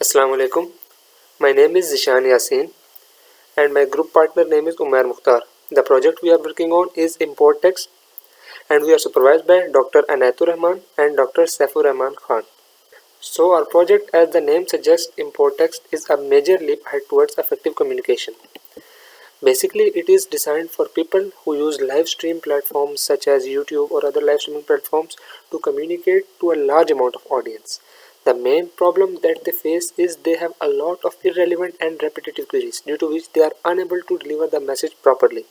Assalamu alaikum. My name is Zeeshan Yasin and my group partner name is Umair Mukhtar. The project we are working on is Importext and we are supervised by Dr. Anatur Rahman and Dr. Saifur Rahman Khan. So our project, as the name suggests, Importext is a major leap ahead towards effective communication. Basically, it is designed for people who use live stream platforms such as YouTube or other live streaming platforms to communicate to a large amount of audience. The main problem that they face is they have a lot of irrelevant and repetitive queries due to which they are unable to deliver the message properly.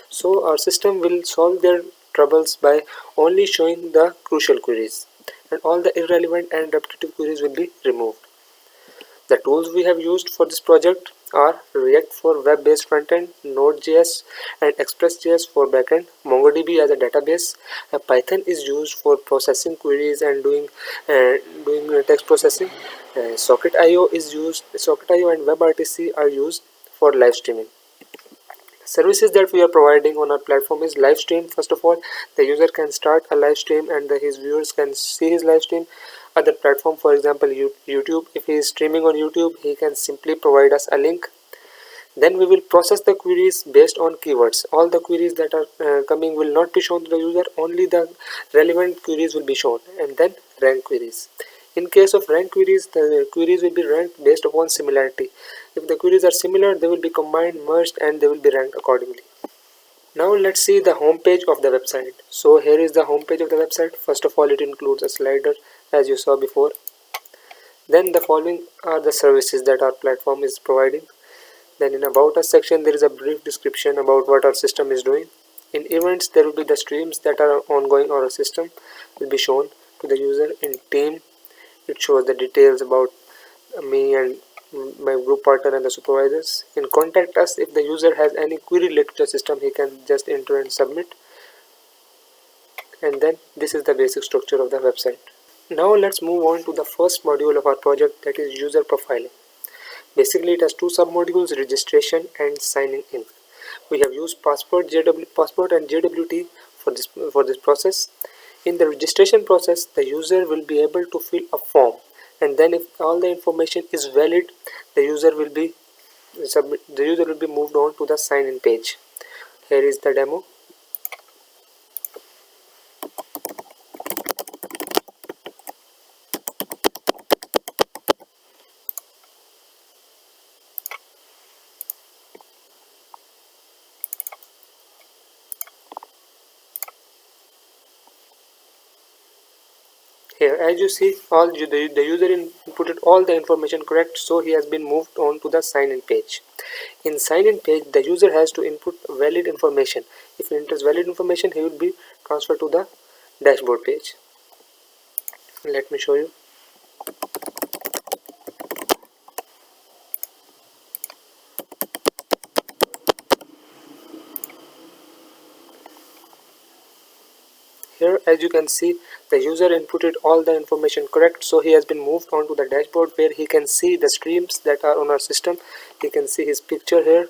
So our system will solve their troubles by only showing the crucial queries, and all the irrelevant and repetitive queries will be removed. The tools we have used for this project are React for web-based frontend, Node.js and Express.js for backend, MongoDB as a database. Python is used for processing queries and doing text processing. Socket.io is used. Socket.io and WebRTC are used for live streaming. Services that we are providing on our platform is live stream. First of all, the user can start a live stream and his viewers can see his live stream. Other platform, for example YouTube, if he is streaming on YouTube, he can simply provide us a link. Then we will process the queries based on keywords. All the queries that are coming will not be shown to the user, only the relevant queries will be shown, and then rank queries. In case of rank queries, the queries will be ranked based upon similarity. If the queries are similar, they will be combined, merged, and they will be ranked accordingly. Now let's see the home page of the website. So here is the home page of the website. First of all, it includes a slider as you saw before. Then the following are the services that our platform is providing. Then in about us section there is a brief description about what our system is doing. In events there will be the streams that are ongoing on our system will be shown to the user. In team it shows the details about me and my group partner and the supervisors. In contact us, if the user has any query related to the system, he can just enter and submit. And then this is the basic structure of the website. Now let's move on to the first module of our project, that is user profiling. Basically it has two sub-modules, registration and signing in. We have used passport and JWT for this process. In the registration process, the user will be able to fill a form, and then if all the information is valid, the user will be moved on to the sign in page. Here is the demo. Here, as you see, the user inputted all the information correct, so he has been moved on to the sign-in page. In sign-in page, the user has to input valid information. If he enters valid information, he will be transferred to the dashboard page. Let me show you. Here, as you can see, the user inputted all the information correct, so he has been moved on to the dashboard where he can see the streams that are on our system. He can see his picture here.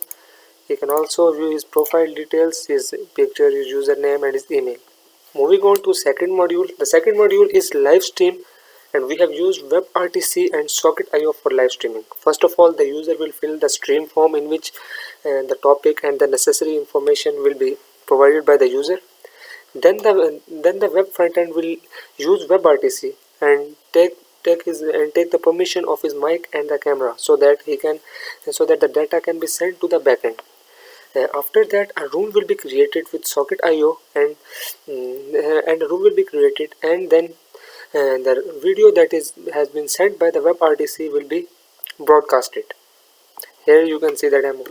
He can also view his profile details, his picture, his username and his email. Moving on to second module. The second module is live stream, and we have used WebRTC and Socket.io for live streaming. First of all, the user will fill the stream form in which the topic and the necessary information will be provided by the user. Then the web frontend will use WebRTC and take the permission of his mic and the camera so that the data can be sent to the backend. After that, a room will be created with Socket.io and a room will be created, and then the video that has been sent by the WebRTC will be broadcasted. Here you can see the demo.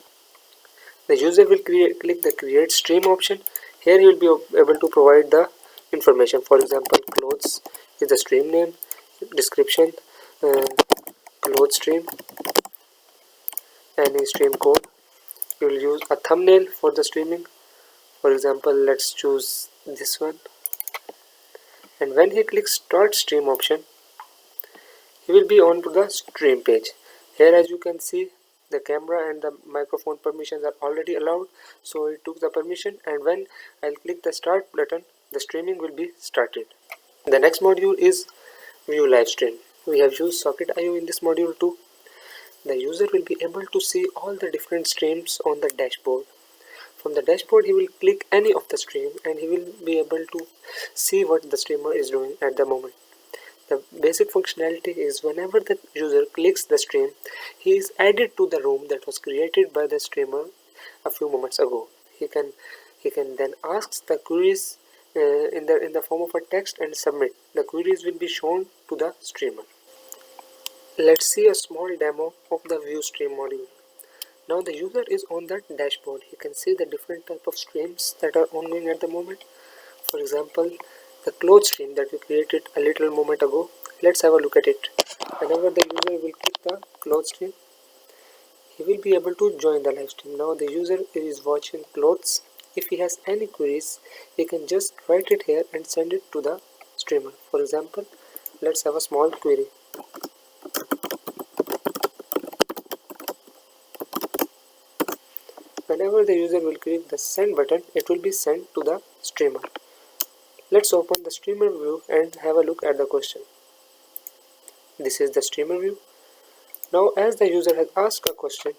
The user will click the create stream option. Here he will be able to provide the information. For example, clothes is the stream name, description, clothes stream, any stream code. You will use a thumbnail for the streaming. For example, let's choose this one. And when he clicks start stream option, he will be on to the stream page. Here, as you can see, the camera and the microphone permissions are already allowed, so it took the permission, and when I'll click the start button, the streaming will be started. The next module is view live stream. We have used Socket.io in this module too. the user will be able to see all the different streams on the dashboard. From the dashboard, he will click any of the stream and he will be able to see what the streamer is doing at the moment. The basic functionality is whenever the user clicks the stream, he is added to the room that was created by the streamer a few moments ago. He can then ask the queries in the form of a text and submit. The queries will be shown to the streamer. Let's see a small demo of the view stream module. Now the user is on the dashboard. He can see the different type of streams that are ongoing at the moment. For example, the clothes stream that we created a little moment ago. Let's have a look at it. Whenever the user will click the clothes stream, he will be able to join the live stream. Now the user is watching clothes. If he has any queries, he can just write it here and send it to the streamer. For example, let's have a small query. Whenever the user will click the send button, it will be sent to the streamer. Let's open the streamer view and have a look at the question. This is the streamer view. Now as the user has asked a question,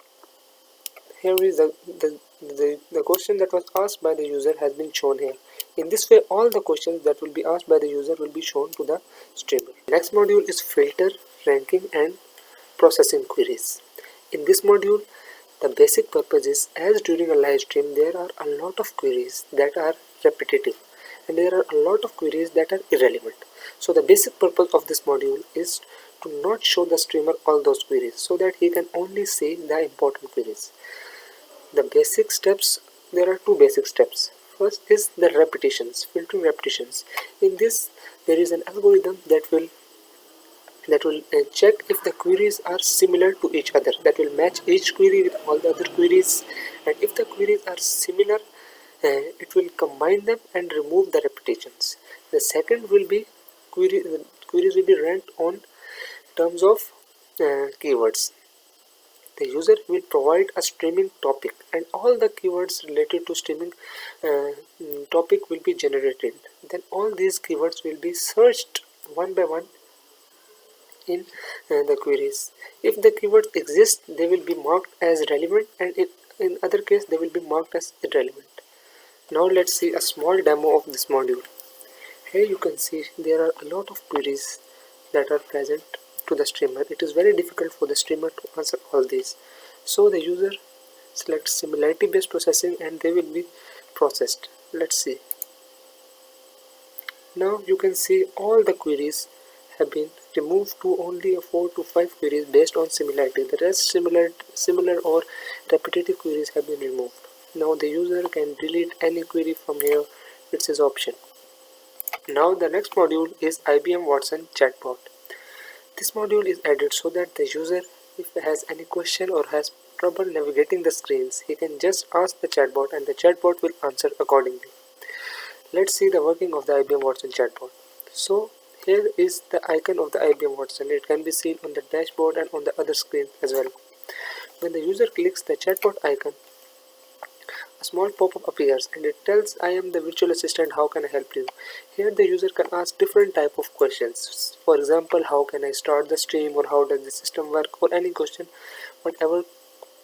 here is the question that was asked by the user has been shown here. In this way, all the questions that will be asked by the user will be shown to the streamer. Next module is filter, ranking and processing queries. In this module, the basic purpose is, as during a live stream there are a lot of queries that are repetitive and there are a lot of queries that are irrelevant. So the basic purpose of this module is to not show the streamer all those queries so that he can only see the important queries. The basic steps, there are two basic steps. First is the repetitions, filtering repetitions. In this, there is an algorithm that will check if the queries are similar to each other, that will match each query with all the other queries, and if the queries are similar, it will combine them and remove the repetitions. The second will be queries will be ranked on terms of keywords. The user will provide a streaming topic and all the keywords related to streaming topic will be generated. Then all these keywords will be searched one by one in the queries. If the keywords exist, they will be marked as relevant, and in other case they will be marked as irrelevant. Now let's see a small demo of this module. Here you can see there are a lot of queries that are present to the streamer. It is very difficult for the streamer to answer all these. So the user selects similarity based processing and they will be processed. Let's see. Now you can see all the queries have been removed to only 4 to 5 queries based on similarity. The rest similar or repetitive queries have been removed. Now the user can delete any query from here. It's his option. Now the next module is IBM Watson chatbot. This module is added so that the user, if he has any question or has trouble navigating the screens, he can just ask the chatbot and the chatbot will answer accordingly. Let's see the working of the IBM Watson chatbot. So here is the icon of the IBM Watson. It can be seen on the dashboard and on the other screen as well. When the user clicks the chatbot icon, a small pop-up appears and it tells, I am the virtual assistant, how can I help you? Here the user can ask different type of questions. For example, how can I start the stream, or how does the system work, or any question, whatever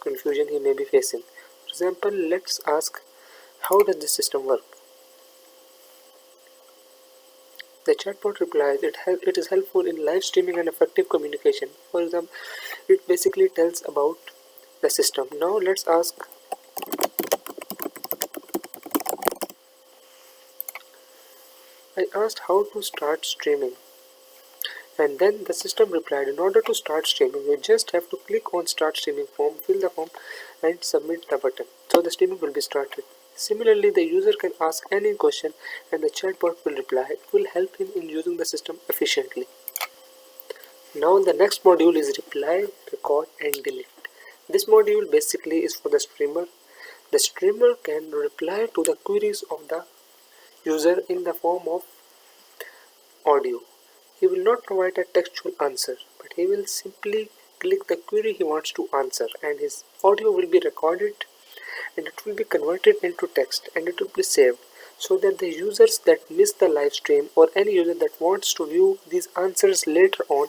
confusion he may be facing. For example, let's ask, how does the system work? The chatbot replies, it is helpful in live streaming and effective communication. For example, it basically tells about the system. Now let's ask, I asked how to start streaming, and then the system replied, in order to start streaming you just have to click on start streaming form, fill the form and submit the button. So the streaming will be started. Similarly, the user can ask any question and the chatbot will reply. It will help him in using the system efficiently. Now the next module is reply, record and delete. This module basically is for the streamer. The streamer can reply to the queries of the user in the form of audio. He will not provide a textual answer, but he will simply click the query he wants to answer and his audio will be recorded and it will be converted into text and it will be saved, so that the users that miss the live stream or any user that wants to view these answers later on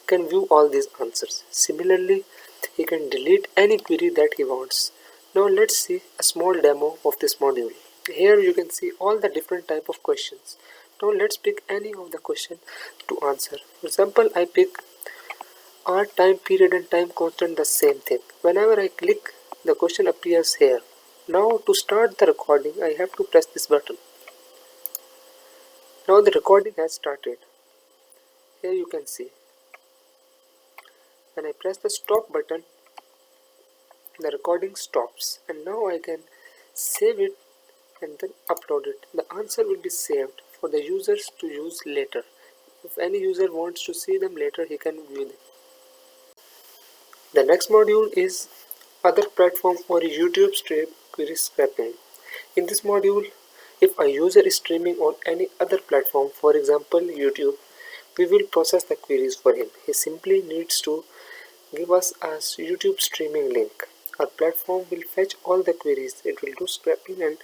can view all these answers. Similarly, he can delete any query that he wants. Now let's see a small demo of this module. Here you can see all the different type of questions. Now let's pick any of the question to answer. For example, I pick are time period and time constant the same thing? Whenever I click, the question appears here. Now to start the recording, I have to press this button. Now the recording has started. Here you can see. When I press the stop button, the recording stops, and now I can save it and then upload it. The answer will be saved for the users to use later. If any user wants to see them later, he can view them. The next module is other platform or YouTube stream query scraping. In this module, if a user is streaming on any other platform, for example YouTube, we will process the queries for him. He simply needs to give us a YouTube streaming link. Our platform will fetch all the queries. It will do scraping and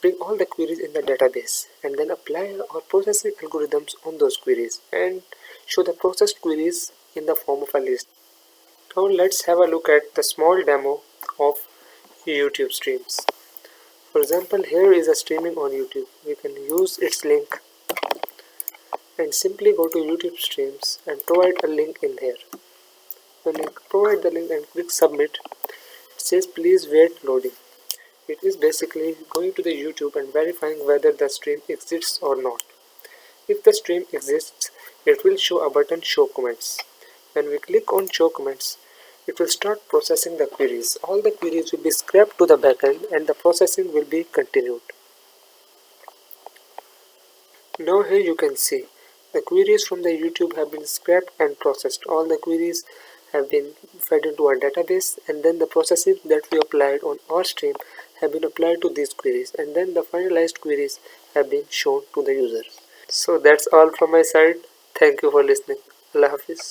bring all the queries in the database, and then apply our processing algorithms on those queries and show the processed queries in the form of a list. Now let's have a look at the small demo of YouTube streams. For example, here is a streaming on YouTube. We can use its link and simply go to YouTube streams and provide a link in here. When you provide the link and click submit, it says please wait loading. It is basically going to the YouTube and verifying whether the stream exists or not. If the stream exists, it will show a button show comments. When we click on show comments, it will start processing the queries. All the queries will be scraped to the backend and the processing will be continued. Now here you can see the queries from the YouTube have been scraped and processed. All the queries have been fed into our database, and then the processing that we applied on our stream have been applied to these queries, and then the finalized queries have been shown to the user. So that's all from my side. Thank you for listening. Allah Hafiz.